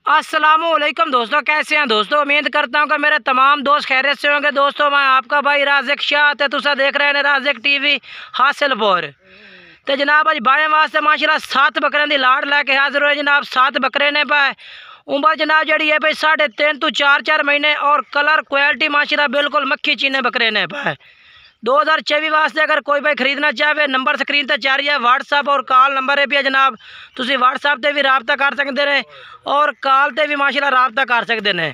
अस्सलामुअलैकुम दोस्तों, कैसे हैं दोस्तों। उम्मीद करता हूं कि मेरे तमाम दोस्त खैरियत से होंगे। दोस्तों मैं आपका भाई राज़िक शाह ते तुसा देख रहे हैं राज़िक टीवी हासिलपुर। तो जनाब अज बाएं वास्ते माशाल्लाह 7 बकरे की लाड़ लैके हाजिर हुए जनाब। 7 बकरे ने पाए उम्र जनाब जी है भाई 3.5 to 4 महीने और कलर क्वालिटी माशाल्लाह बिल्कुल मक्खी चीने बकरे ने पाए। 2024 वास्ते अगर कोई भाई खरीदना चाहे नंबर स्क्रीन पर जारी है, व्हाट्सअप और कॉल नंबर है भी जनाब। तुम व्हाट्सअप से भी रबता कर सकते हैं और कॉल से भी माशाल्लाह रबता कर सकते हैं।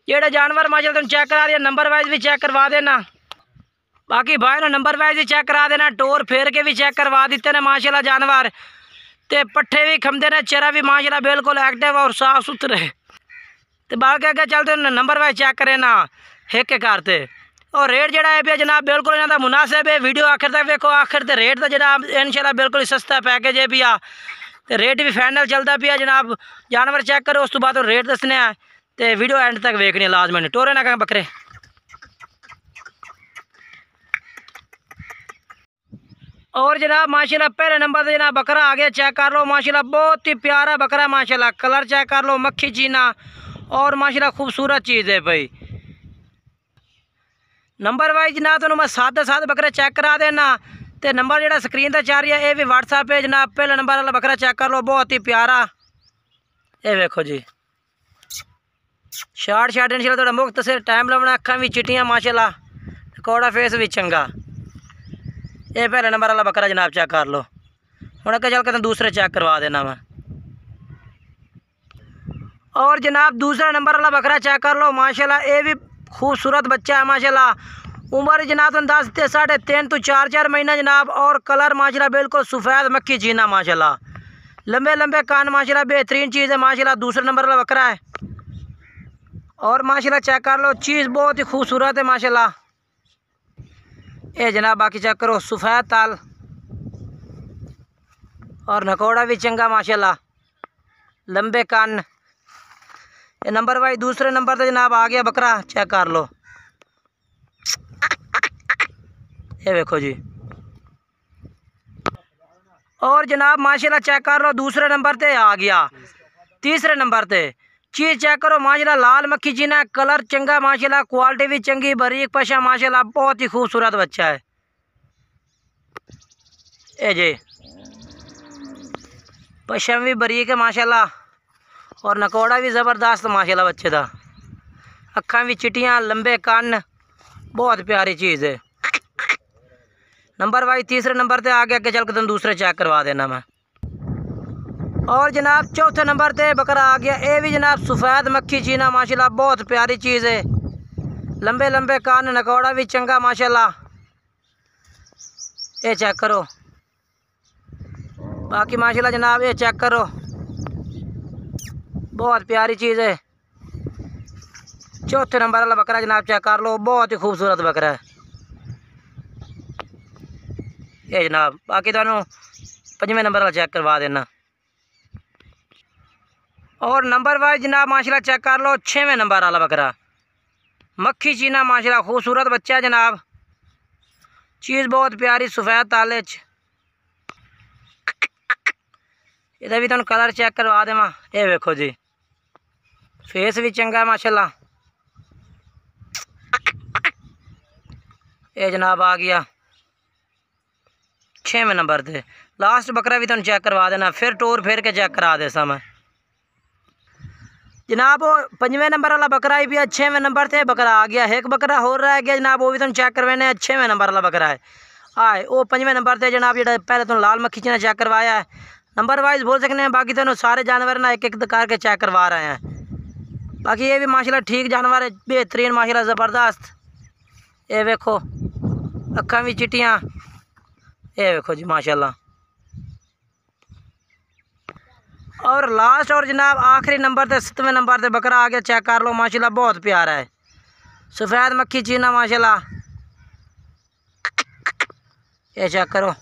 जेडे जानवर माशाल्लाह तुम चेक करा दिया नंबर वाइज भी चेक करवा देना। बाकी भाई ने नंबर वाइज भी चेक करा देना, टोर फेर के भी चेक करवा देते हैं माशाल्लाह जानवर। तो पट्ठे भी खमदे ने, चेहरा भी माशाल्लाह बिल्कुल एक्टिव और साफ सुथरे। तो बाकी अगर चलते नंबर वाइज चेक करें ना एक करते। और रेट जड़ा है भी जनाब बिल्कुल इन्हों का मुनासिब है। वीडियो आखिर तक देखो, आखिर तो रेट तो जनाब इंशाल्लाह बिल्कुल सस्ता पैकेज है पिया। तो रेट भी फाइनल चलता पिया जनाब। जानवर चेक करो उस तो बाद रेट दसने है। तो वीडियो एंड तक वेखनी लाजमी। टोरे ना कहें बकरे। और जनाब माशाल्लाह पहले नंबर पर जनाब बकरा आ गया, चेक कर लो माशाल्लाह बहुत ही प्यारा बकरा माशाल्लाह। कलर चेक कर लो, मक्खी चीना और माशाल्लाह खूबसूरत चीज़ है भाई। नंबर वाइज जनाब तुम मैं 7 बकरे चेक करा देना। तो नंबर जो स्क्रीन पर चाह रही है ये भी व्हाट्सअप है जनाब। पहले नंबर वाला बकरा चेक कर लो, बहुत ही प्यारा। ये देखो जी शार्ट इंशाल्लाह थोड़ा मुख्तसर टाइम लगना। अखा भी चिट्टियाँ माशाल्लाह, कौड़ा फेस भी चंगा। ये पहले नंबर वाला बकरा जनाब चेक कर लो। हूँ अगर चल के दूसरे चेक करवा देना मैं। और जनाब दूसरा नंबर वाला बकरा चेक कर लो माशाल्लाह। ये भी खूबसूरत बच्चा है माशाल्लाह। उम्र जनाब तुम 3.5 to 4 महीना जनाब। और कलर माशाल्लाह बिल्कुल सफ़ेद मक्खी चीना माशाल्लाह। लंबे लंबे कान माशाल्लाह बेहतरीन चीज़ है माशाल्लाह। दूसरे नंबर वाला बकरा है और माशाल्लाह चेक कर लो चीज़ बहुत ही खूबसूरत है माशाल्लाह। ये जनाब बाकी चेक करो सफ़ेद ताल और नकोड़ा भी चंगा माशाल्लाह, लंबे कान। ये नंबर वाइज दूसरे नंबर पर जनाब आ गया बकरा, चेक कर लो। ये देखो जी। और जनाब माशाल्लाह चेक कर लो दूसरे नंबर पे आ गया। तीसरे नंबर पे चीज़ चेक करो माशाल्लाह लाल मक्खी चीना, कलर चंगा माशाल्लाह, क्वालिटी भी चंगी, बारीक पशा माशाल्लाह, बहुत ही खूबसूरत बच्चा है। ए जी पशम भी बारीक है माशाल्लाह और नकोड़ा भी ज़बरदस्त माशाल्लाह बच्चे का। अखा भी चिट्टियाँ, लंबे कान, बहुत प्यारी चीज़ है। नंबर वाइज तीसरे नंबर पे आ गया कि चल के तुम दूसरे चेक करवा देना मैं। और जनाब चौथे नंबर पे बकरा आ गया। ये भी जनाब सफ़ेद मक्खी चीना माशाल्लाह, बहुत प्यारी चीज़ है। लंबे लंबे कान, नकोड़ा भी चंगा माशाल्लाह। ये चेक करो बाकी माशाल्लाह जनाब। ये चेक करो बहुत प्यारी चीज़ है। चौथे नंबर वाला बकरा जनाब चेक कर लो, बहुत ही खूबसूरत बकरा है ये जनाब। बाकी तो 5वें नंबर वाला चेक करवा देना। और नंबर वाइज जनाब माशाल्लाह चेक कर लो 6वें नंबर वाला बकरा मक्खी चीना माशाल्लाह, खूबसूरत बच्चा है जनाब। चीज़ बहुत प्यारी सफ़ेद ताले इधर भी तुम कलर चेक करवा देवा। ये देखो जी फेस भी चंगा है माशाल्लाह। ये जनाब आ गया 6वें नंबर पे। लास्ट बकरा भी तुम चेक करवा देना, फिर टोर फेर के चेक करा दे मैं जनाब। वो 5वें नंबर वाला बकरा ही भी 6वें नंबर से बकरा आ गया। एक बकरा हो रहा है गया जनाब, वो भी तुम चेक करवाने। 6वें नंबर वाला बकरा है आए वो 5वें नंबर से जनाब। जो पहले तुम लाल मक्खी चीना चेक करवाया है, नंबर वाइज बोल सकते हैं। बाकी तुम सारे जानवर ना एक एक करके चेक करवा रहे हैं। बाकी ये भी माशाल्लाह ठीक जानवर है, बेहतरीन माशाल्लाह ज़बरदस्त। ये देखो अखा भी चिट्टियाँ, ये देखो जी माशाल्लाह। और लास्ट और जनाब आखिरी नंबर पे 7वें नंबर पे बकरा आ गया, चेक कर लो माशाल्लाह, बहुत प्यारा है। सफ़ेद मक्खी चीना माशाल्लाह। ये चेक करो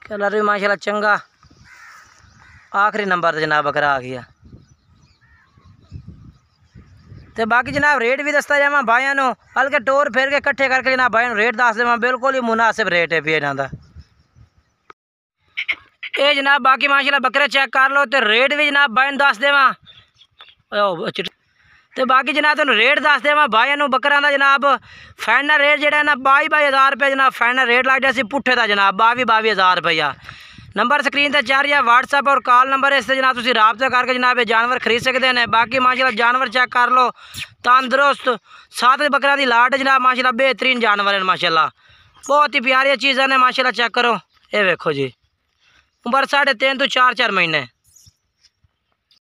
कलर भी माशाल्लाह चंगा। आखिरी नंबर पे जनाब बकरा आ गया। तो बाकी जनाब रेट भी दसता जावा भाइयों को, बल्कि टोर फेर के कट्ठे करके जनाब भाई रेट दस देव। बिल्कुल ही मुनासिब रेट है भी इन्हों का। ये जनाब बाकी माशाल्लाह बकरे चेक कर लो, तो रेट भी जनाब भाई दस देवा। तो बाकी जनाब तुम रेट दस देवा भाई बकरा का जनाब फाइनल रेट जो ना 22,000 रुपये जनाब फाइनल रेट लग जाए पुट्ठे का जनाब 22,000 रुपया। नंबर स्क्रीन पर चल रहा है व्हाट्सएप और कॉल नंबर, इससे जनाब तुम राबता करके जनाब ये जानवर खरीद सकते हैं। बाकी माशाल्लाह जानवर चेक कर लो, तंदुरुस्त 7 बकरा की लाट जनाब माशाल्लाह बेहतरीन जानवर है माशाल्लाह, बहुत ही प्यारी चीज़ां ने माशाल्लाह। चेक करो, ये वेखो जी, उम्र 3.5 तो 4 महीने।